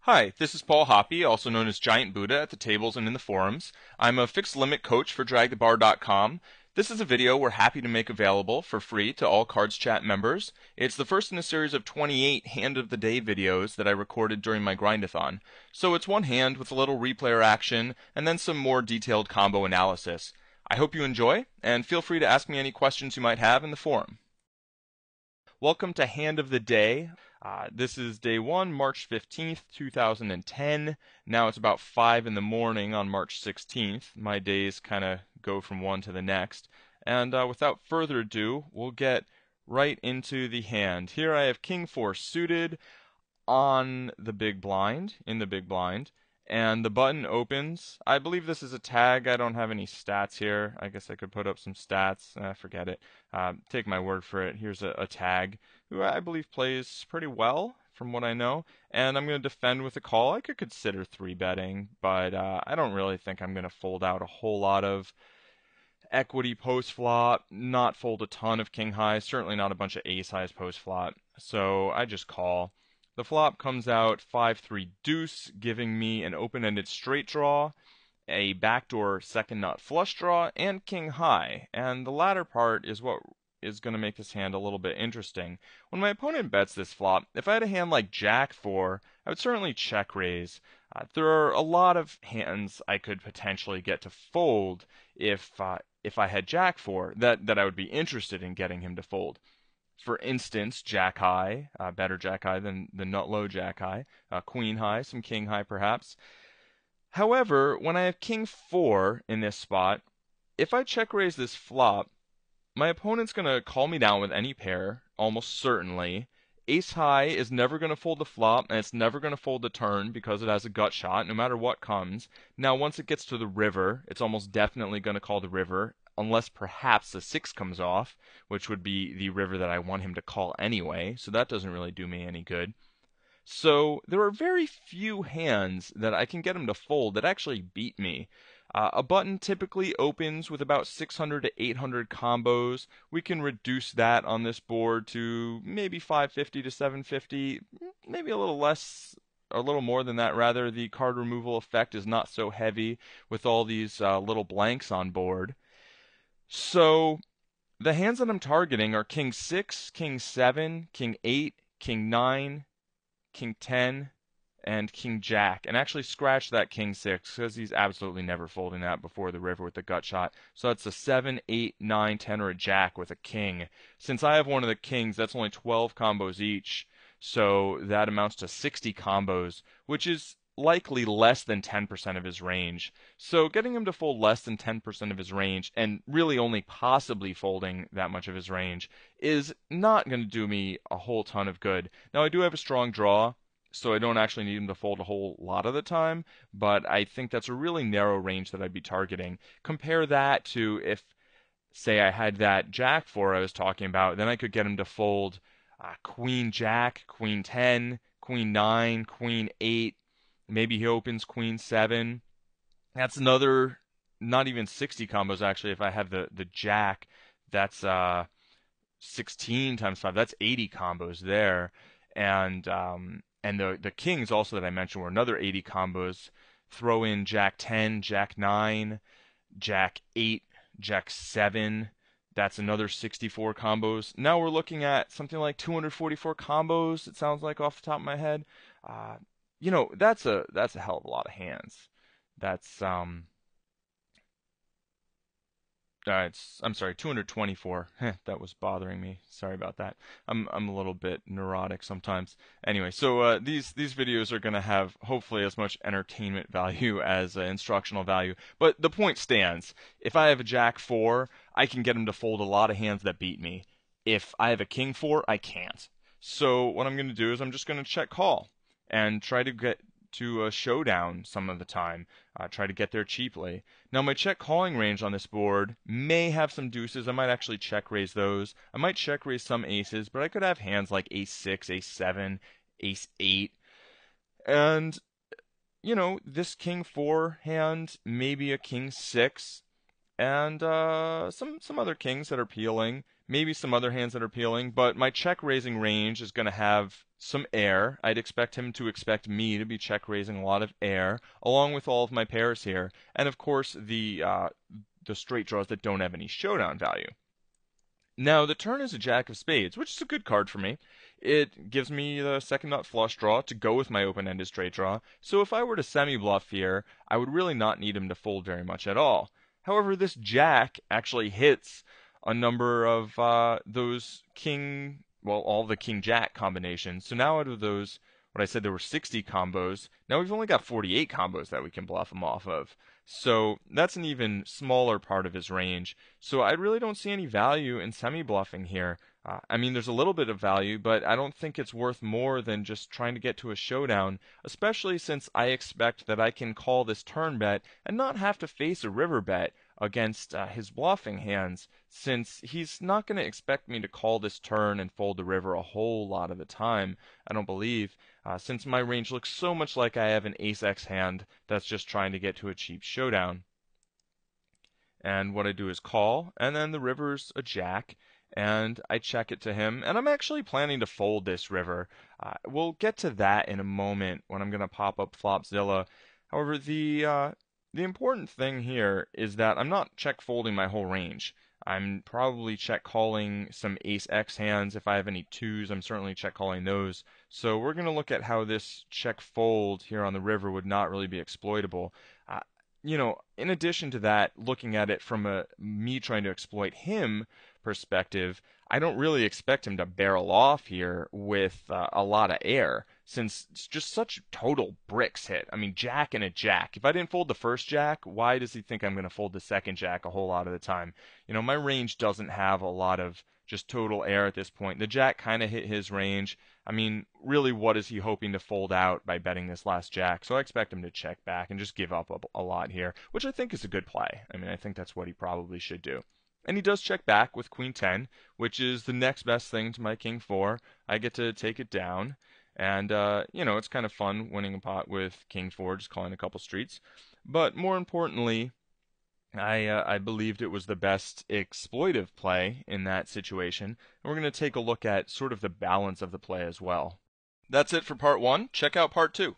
Hi, this is Paul Hoppy, also known as Giant Buddha at the tables and in the forums. I'm a fixed limit coach for DragtheBar.com. This is a video we're happy to make available for free to all Cards Chat members. It's the first in a series of 28 Hand of the Day videos that I recorded during my Grindathon. So it's one hand with a little replayer action and then some more detailed combo analysis. I hope you enjoy, and feel free to ask me any questions you might have in the forum. Welcome to Hand of the Day. This is day 1, March 15th, 2010. Now it's about 5 in the morning on March 16th. My days kind of go from one to the next. And without further ado, we'll get right into the hand. Here I have King 4 suited on the big blind, in the big blind. And the button opens. I believe this is a tag. I don't have any stats here. I guess I could put up some stats. Forget it. Take my word for it. Here's a tag who I believe plays pretty well from what I know. And I'm going to defend with a call. I could consider 3-betting, but I don't really think I'm going to fold out a whole lot of equity post flop, not fold a ton of king highs, certainly not a bunch of ace highs post flop. So I just call. The flop comes out 5-3 deuce, giving me an open-ended straight draw, a backdoor second nut flush draw, and king high. And the latter part is what is going to make this hand a little bit interesting. When my opponent bets this flop, if I had a hand like Jack 4, I would certainly check raise. There are a lot of hands I could potentially get to fold if I had Jack 4 that I would be interested in getting him to fold. For instance, Jack high, better Jack high than the nut low Jack high, Queen high, some King high perhaps. However, when I have King 4 in this spot, if I check raise this flop, my opponent's going to call me down with any pair, almost certainly. Ace high is never going to fold the flop, and it's never going to fold the turn because it has a gut shot, no matter what comes. Now, once it gets to the river, it's almost definitely going to call the river, unless perhaps the 6 comes off, which would be the river that I want him to call anyway, so that doesn't really do me any good. So there are very few hands that I can get him to fold that actually beat me. A button typically opens with about 600 to 800 combos. We can reduce that on this board to maybe 550 to 750, maybe a little less, a little more than that rather. The card removal effect is not so heavy with all these little blanks on board. So the hands that I'm targeting are King 6, King 7, King 8, King 9, King 10, and King Jack. And actually scratch that King 6 because he's absolutely never folding that before the river with the gut shot. So that's a 7, 8, 9, 10, or a Jack with a King. Since I have one of the Kings, that's only 12 combos each. So that amounts to 60 combos, which is likely less than 10% of his range. So getting him to fold less than 10% of his range, and really only possibly folding that much of his range, is not going to do me a whole ton of good. Now, I do have a strong draw, so I don't actually need him to fold a whole lot of the time, but I think that's a really narrow range that I'd be targeting. Compare that to if, say, I had that Jack 4 I was talking about, then I could get him to fold Queen Jack, Queen 10, Queen 9, Queen 8, maybe he opens Queen 7. That's another, not even 60 combos actually. If I have the Jack, that's 16 times 5. That's 80 combos there. And the Kings also that I mentioned were another 80 combos. Throw in Jack 10, Jack 9, Jack 8, Jack 7. That's another 64 combos. Now we're looking at something like 244 combos, it sounds like off the top of my head. That's a hell of a lot of hands. That's I'm sorry, 224. That was bothering me. Sorry about that. I'm a little bit neurotic sometimes. Anyway, so these videos are going to have hopefully as much entertainment value as instructional value. But the point stands. If I have a Jack 4, I can get him to fold a lot of hands that beat me. If I have a King 4, I can't. So what I'm going to do is I'm just going to check call and try to get to a showdown some of the time. Try to get there cheaply. Now my check calling range on this board may have some deuces. I might actually check raise those. I might check raise some aces, but I could have hands like ace 6, ace 7, ace 8. And, this King 4 hand, maybe a King 6. and some other kings that are peeling, maybe some other hands that are peeling, but my check raising range is going to have some air. I'd expect him to expect me to be check raising a lot of air, along with all of my pairs here, and of course the straight draws that don't have any showdown value. Now, the turn is a Jack of Spades, which is a good card for me. It gives me the second nut flush draw to go with my open-ended straight draw, so if I were to semi-bluff here, I would really not need him to fold very much at all. However, this Jack actually hits a number of those king, well, all the King-Jack combinations. So now out of those, what I said there were 60 combos, now we've only got 48 combos that we can bluff him off of. So that's an even smaller part of his range. So I really don't see any value in semi-bluffing here. I mean, there's a little bit of value, but I don't think it's worth more than just trying to get to a showdown, especially since I expect that I can call this turn bet and not have to face a river bet against his bluffing hands, since he's not going to expect me to call this turn and fold the river a whole lot of the time, I don't believe, since my range looks so much like I have an ace-x hand that's just trying to get to a cheap showdown. And what I do is call, and then the river's a jack, and I check it to him, and I'm actually planning to fold this river. We'll get to that in a moment when I'm going to pop up Flopzilla. However, the important thing here is that I'm not check folding my whole range. I'm probably check calling some ace-x hands. If I have any twos, I'm certainly check calling those. So we're going to look at how this check fold here on the river would not really be exploitable. In addition to that, looking at it from me trying to exploit him perspective, I don't really expect him to barrel off here with a lot of air, since it's just such total bricks hit. I mean, jack and a jack. If I didn't fold the first jack, why does he think I'm going to fold the second jack a whole lot of the time? My range doesn't have a lot of just total air at this point. The jack kind of hit his range. I mean, really, what is he hoping to fold out by betting this last jack? So I expect him to check back and just give up a lot here, which I think is a good play. I mean, I think that's what he probably should do. And he does check back with Queen 10, which is the next best thing to my King 4. I get to take it down. And, it's kind of fun winning a pot with King 4, just calling a couple streets. But more importantly, I believed it was the best exploitive play in that situation. And we're going to take a look at sort of the balance of the play as well. That's it for part 1. Check out part 2.